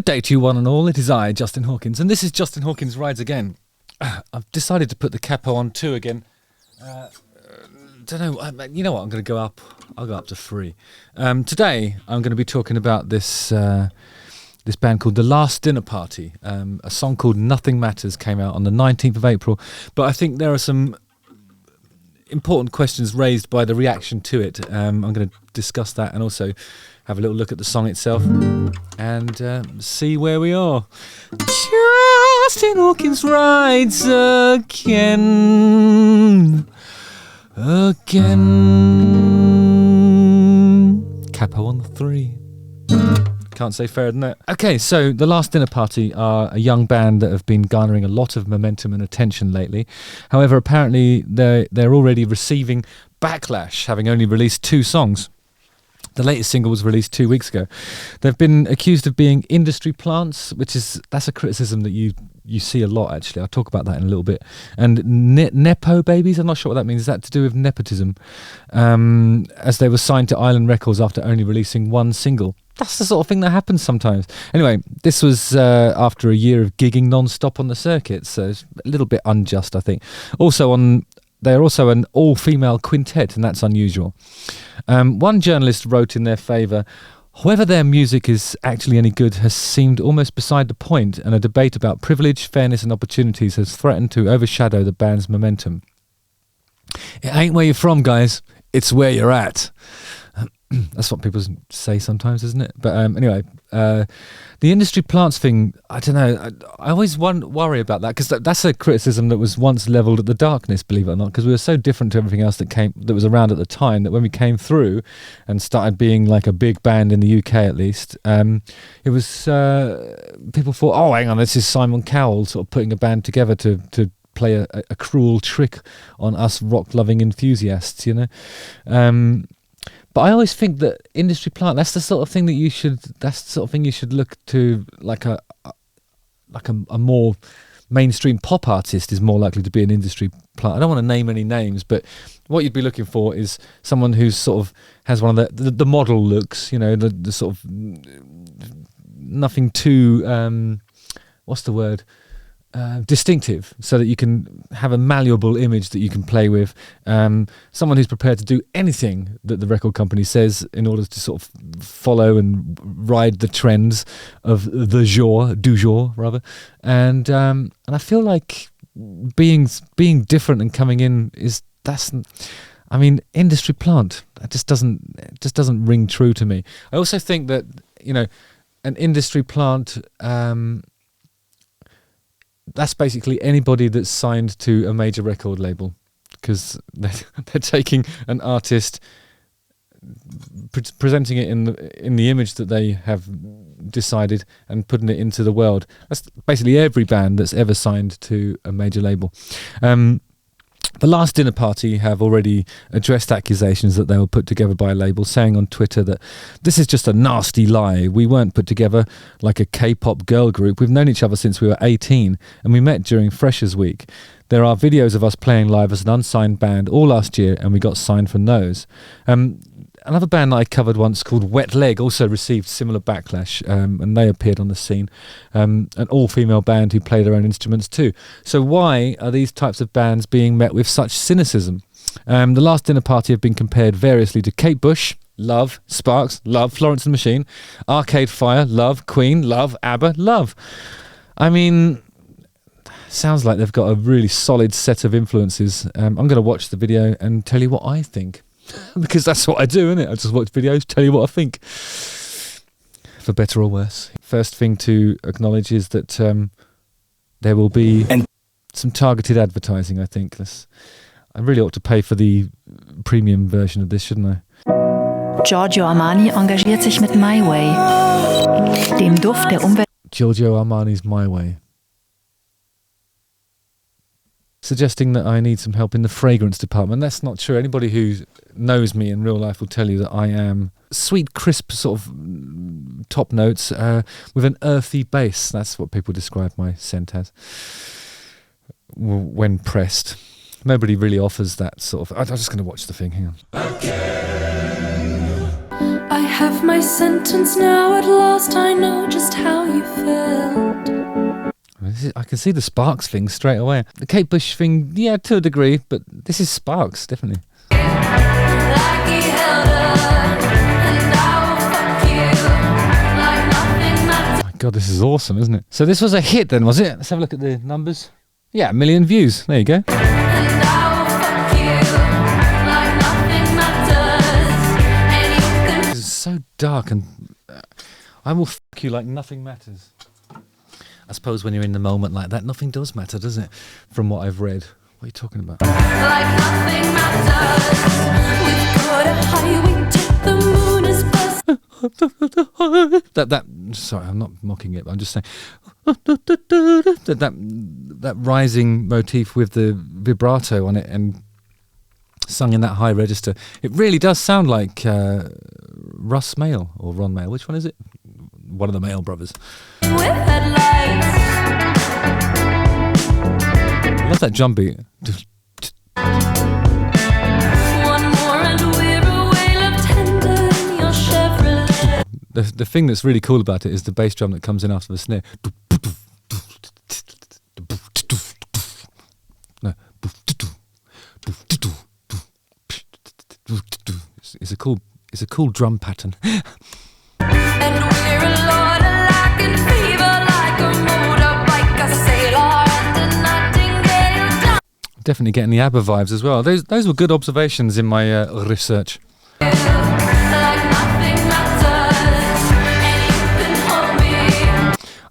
day to you one and all. It is I, Justin Hawkins, and this is Justin Hawkins Rides Again. I've decided to put the capo on 2 again. Don't know. You know what? I'm going to go up. I'll go up to 3. Today, I'm going to be talking about this this band called The Last Dinner Party. A song called Nothing Matters came out on the 19th of April, but I think there are some important questions raised by the reaction to it. I'm going to discuss that and also have a little look at the song itself and see where we are. Justin Hawkins rides again. Capo on the 3. Can't say fairer than that. Okay, so The Last Dinner Party are a young band that have been garnering a lot of momentum and attention lately. However, apparently they're already receiving backlash, having only released 2 songs. The latest single was released 2 weeks ago. They've been accused of being industry plants, that's a criticism that you see a lot, actually. I'll talk about that in a little bit. And Nepo babies, I'm not sure what that means. Is that to do with nepotism? As they were signed to Island Records after only releasing 1 single. That's the sort of thing that happens sometimes. Anyway, this was after a year of gigging non-stop on the circuit, so it's a little bit unjust, I think. They're also an all-female quintet, and that's unusual. One journalist wrote in their favour, "Whether their music is actually any good has seemed almost beside the point, and a debate about privilege, fairness and opportunities has threatened to overshadow the band's momentum." It ain't where you're from, guys. It's where you're at. That's what people say sometimes, isn't it? But anyway, the industry plants thing, I don't know. I always worry about that, because that's a criticism that was once levelled at the Darkness, believe it or not, because we were so different to everything else that was around at the time, that when we came through and started being like a big band in the UK at least, it was people thought, oh, hang on, this is Simon Cowell sort of putting a band together to play a cruel trick on us rock-loving enthusiasts, you know. But I always think that industry plant, that's the sort of thing you should look to, like a more mainstream pop artist is more likely to be an industry plant. I don't want to name any names, but what you'd be looking for is someone who's sort of has one of the model looks, you know, the sort of nothing too, what's the word? Distinctive, so that you can have a malleable image that you can play with. Someone who's prepared to do anything that the record company says in order to sort of follow and ride the trends of du jour rather. And I feel like being different and coming in industry plant. It just doesn't ring true to me. I also think that, you know, an industry plant. That's basically anybody that's signed to a major record label, because they're taking an artist, presenting it in the image that they have decided and putting it into the world. That's basically every band that's ever signed to a major label. The Last Dinner Party have already addressed accusations that they were put together by a label, saying on Twitter that this is just a nasty lie. We weren't put together like a K-pop girl group. We've known each other since we were 18 and we met during Freshers Week. There are videos of us playing live as an unsigned band all last year, and we got signed from those. Another band that I covered once called Wet Leg also received similar backlash, and they appeared on the scene. An all-female band who play their own instruments too. So why are these types of bands being met with such cynicism? The Last Dinner Party have been compared variously to Kate Bush, love. Sparks, love. Florence and the Machine, Arcade Fire, love. Queen, love. ABBA, love. I mean, sounds like they've got a really solid set of influences. I'm going to watch the video and tell you what I think. Because that's what I do, isn't it? I just watch videos, tell you what I think. For better or worse. First thing to acknowledge is that there will be some targeted advertising, I think. I really ought to pay for the premium version of this, shouldn't I? Giorgio Armani engagiert sich mit My Way, dem Duft der Umwelt. Giorgio Armani's My Way. Suggesting that I need some help in the fragrance department. That's not true. Anybody who knows me in real life will tell you that I am sweet, crisp sort of top notes with an earthy base. That's what people describe my scent as when pressed. Nobody really offers that sort of... I'm just going to watch the thing. Hang on. I have my sentence now, at last I know just how you felt. I can see the Sparks thing straight away. The Kate Bush thing, yeah, to a degree, but this is Sparks, definitely. Like he held her, and I will fuck you like nothing matters. My God, this is awesome, isn't it? So this was a hit then, was it? Let's have a look at the numbers. Yeah, 1 million views. There you go. And I will fuck you like nothing matters. And you can This is so dark and I will fuck you like nothing matters. I suppose when you're in the moment like that, nothing does matter, does it? From what I've read. What are you talking about? like nothing matters. We've got a highway to the moon is bust. that sorry, I'm not mocking it, but I'm just saying that rising motif with the vibrato on it and sung in that high register. It really does sound like Russ Mail or Ron Mail. Which one is it? One of the Mail brothers. With headlights. I love that drum beat. One more and we're away, left tender in your Chevrolet. The thing that's really cool about it is the bass drum that comes in after the snare. No. It's a cool drum pattern. And we're a lot alike in fever, like a motorbike, a sailor, and a nightingale. Definitely getting the ABBA vibes as well. Those were good observations in my research. Like nothing matters, and you can hold me.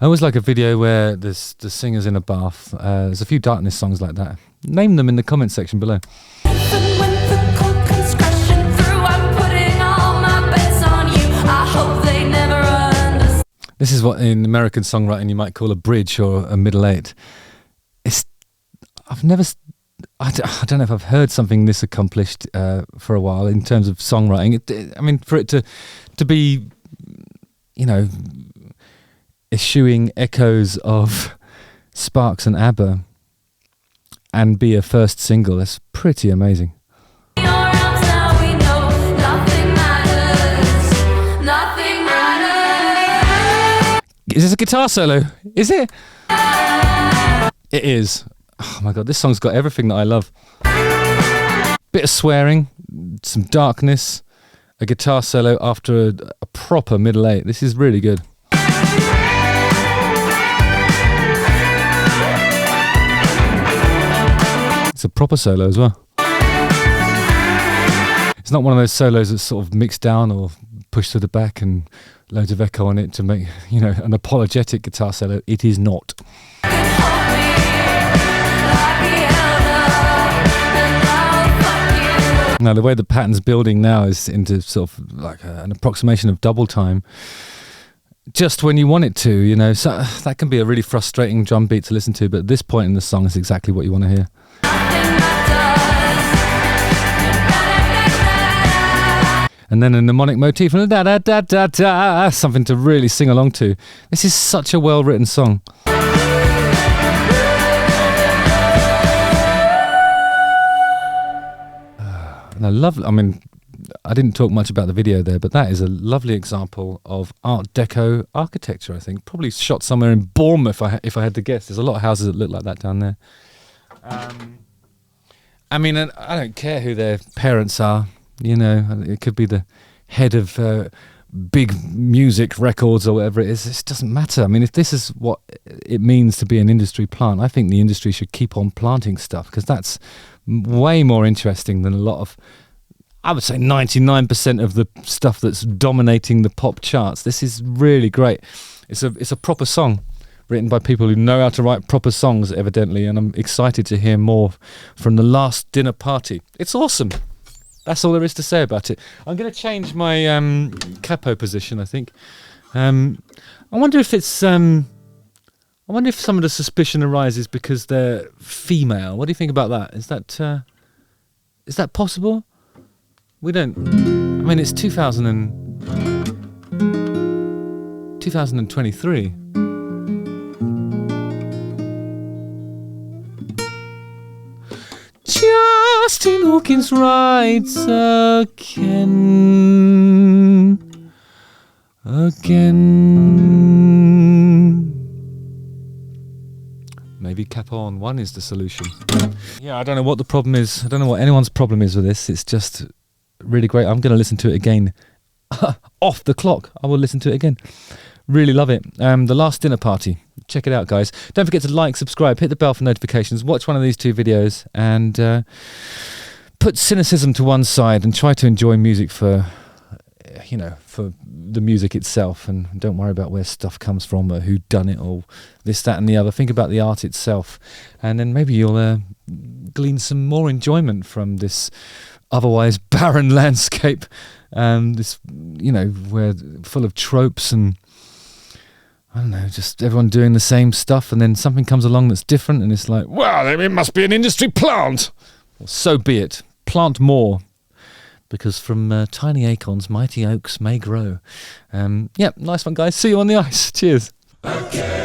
I always like a video where the singer's in a bath. There's a few Darkness songs like that. Name them in the comment section below. Even when the cold comes crashing through, I'm putting all my bets on you. I hope they never understand. This is what in American songwriting you might call a bridge or a middle eight. I don't know if I've heard something this accomplished for a while in terms of songwriting. I mean, for it to be, you know, eschewing echoes of Sparks and ABBA and be a first single, that's pretty amazing. In your arms now we know nothing matters. Nothing matters. Is this a guitar solo? Is it? It is. Oh my God, this song's got everything that I love. Bit of swearing, some darkness, a guitar solo after a proper middle eight. This is really good. It's a proper solo as well. It's not one of those solos that's sort of mixed down or pushed to the back and loads of echo on it to make, you know, an apologetic guitar solo. It is not. Now, the way the pattern's building now is into sort of like an approximation of double time. Just when you want it to, you know, so that can be a really frustrating drum beat to listen to, but at this point in the song is exactly what you want to hear. And then a mnemonic motif and a da da da da da, something to really sing along to. This is such a well-written song. And I mean, I didn't talk much about the video there, but that is a lovely example of Art Deco architecture, I think. Probably shot somewhere in Bournemouth, if I had to guess. There's a lot of houses that look like that down there. I mean, I don't care who their parents are. You know, it could be the head of big music records or whatever it is. It doesn't matter. I mean, if this is what it means to be an industry plant, I think the industry should keep on planting stuff, because that's way more interesting than a lot of, I would say 99% of the stuff that's dominating the pop charts. This is really great. It's a proper song written by people who know how to write proper songs, evidently, and I'm excited to hear more from The Last Dinner Party. It's awesome. That's all there is to say about it. I'm going to change my capo position, I think. I wonder if it's I wonder if some of the suspicion arises because they're female. What do you think about that? Is that possible? We don't. I mean, it's 2023. Justin Hawkins writes again. again. Maybe Capone 1 is the solution. Yeah, I don't know what the problem is. I don't know what anyone's problem is with this. It's just really great. I'm going to listen to it again. Off the clock. I will listen to it again. Really love it. The Last Dinner Party. Check it out, guys. Don't forget to like, subscribe, hit the bell for notifications, watch one of these two videos, and put cynicism to one side and try to enjoy music for the music itself, and don't worry about where stuff comes from or who done it or this, that and the other. Think about the art itself, and then maybe you'll glean some more enjoyment from this otherwise barren landscape, this, where full of tropes and I don't know, just everyone doing the same stuff, and then something comes along that's different and it's like, wow, it must be an industry plant. Well, so be it. Plant more. Because from tiny acorns, mighty oaks may grow. Nice one, guys. See you on the ice. Cheers. Okay.